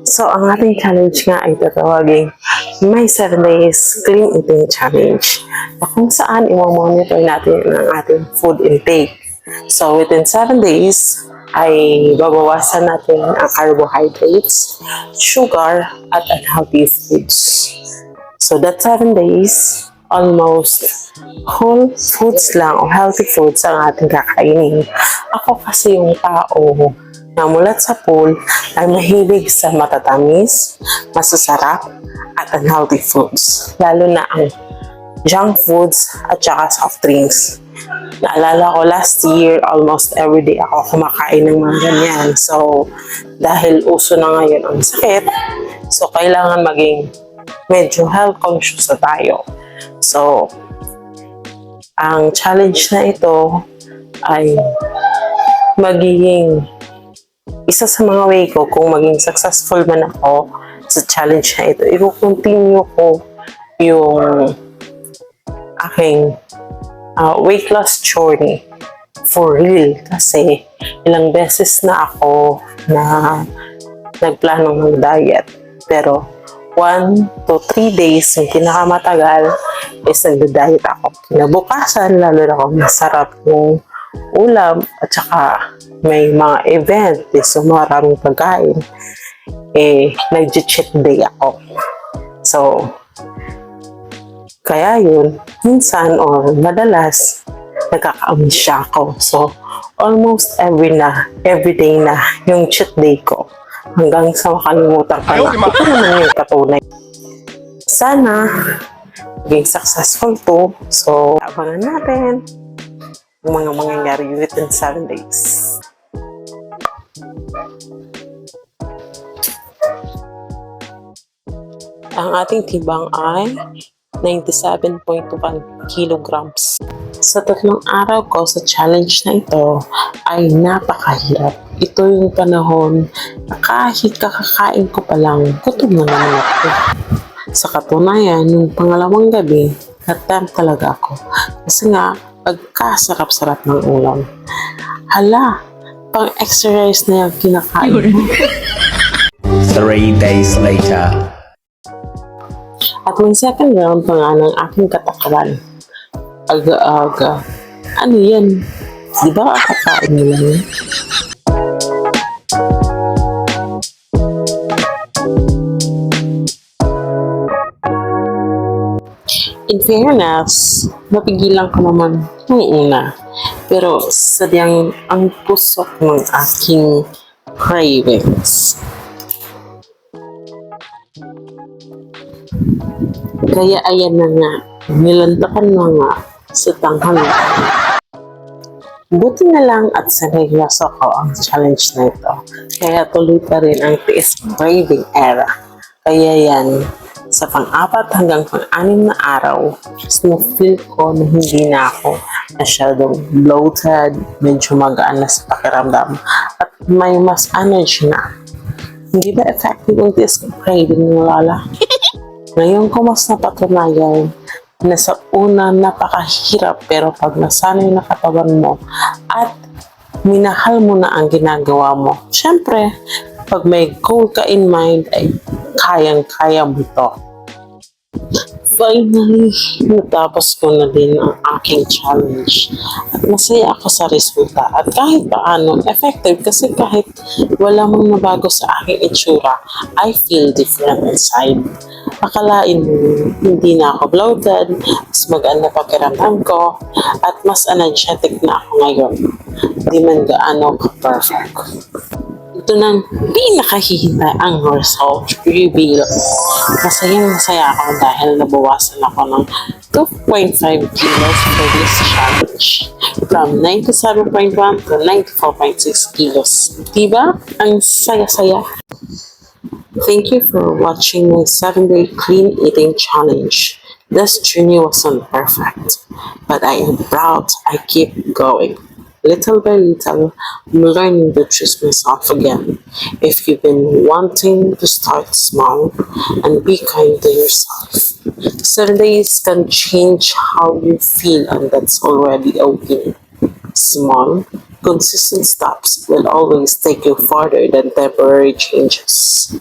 So, ang ating challenge nga ay tatawagin My 7 Days Clean Eating Challenge na kung saan i-monitor natin ang ating food intake. So, within 7 days ay babawasan natin ang carbohydrates, sugar, at unhealthy foods. So, that 7 days, almost whole foods lang o healthy foods ang ating kakainin. Ako kasi yung tao na mulat sa pool ay mahilig sa matatamis, masasarap, at unhealthy foods. Lalo na ang junk foods at saka soft drinks. Naalala ko last year, almost everyday ako kumakain ng mga ganyan. So, dahil uso na ngayon ang sakit, so kailangan maging medyo health conscious na tayo. So, ang challenge na ito ay magiging isa sa mga way ko kung maging successful man ako sa challenge na ito. I-continue ko yung aking weight loss journey for real kasi ilang beses na ako na nagplano ng diet. Pero 1 to 3 days yung pinakamatagal is nagda-diet ako. Kinabukasan, lalo na kung masarap yung ulam at saka may mga event, so maraming pagkain, nag-cheat day ako. So, kaya yun, minsan or madalas, nagkaka-amnesia ako. So, almost every day na yung cheat day ko. Hanggang sa makalimutan ka na. Ito naman yung patunay. Sana, maging successful to. So, abangan natin yung mga mangyayari within 7 days. Ang ating tibang ay 97.1 kilograms. Sa 3 araw ko sa challenge na ito ay napakahirap. Ito yung panahon na kahit kakakain ko pa lang, gutom na naman ako. Sa katunayan, yung pangalawang gabi, natempt talaga ako. Kasi nga, pagkasarap-sarap ng ulam. Hala, pang-exercise na yung kinakain mo. 3 days later. At yung second round pa nga ng aking katakaran. Aga-aga. Ano yan? Di ba kakain nila yun? In fairness, napigilan ko naman yung una. Pero sadyang ang pusok ng aking cravings. Kaya ayan na nga, nilantakan na nga sa tanghali. Buti na lang at seryoso ko ang challenge na ito. Kaya tuloy pa rin ang tiis craving era. Kaya yan, sa pang-4 hanggang pang-6 na araw, feel ko na hindi na ako masyadong bloated, medyo magaan na sa pakiramdam, at may mas energy na. Hindi ba effective ang tiis craving ng Lala? Ngayon ko mas napatunayan na sa una napakahirap pero pag nasanay na katawan mo at minahal mo na ang ginagawa mo, syempre, pag may goal ka in mind ay kayang-kaya mo to. Finally, natapos ko na din ang aking challenge at masaya ako sa resulta at kahit paano effective kasi kahit wala mang nabago sa aking itsura, I feel different inside. Akalain mo, hindi na ako bloated, mas magaan na pakiramdam ko, at mas energetic na ako ngayon. Di man gaano ka-perfect. Ito na pinakahihintay ang result reveal. Masaya ako dahil nabawasan ako ng 2.5 kilos for this challenge. From 97.1 to 94.6 kilos. Diba? Ang saya-saya. Thank you for watching my 7-day clean eating challenge. This journey wasn't perfect, but I am proud I keep going. Little by little, I'm learning to trust myself again. If you've been wanting to start small and be kind to yourself, 7 days can change how you feel, and that's already okay. Small Consistent steps will always take you farther than temporary changes.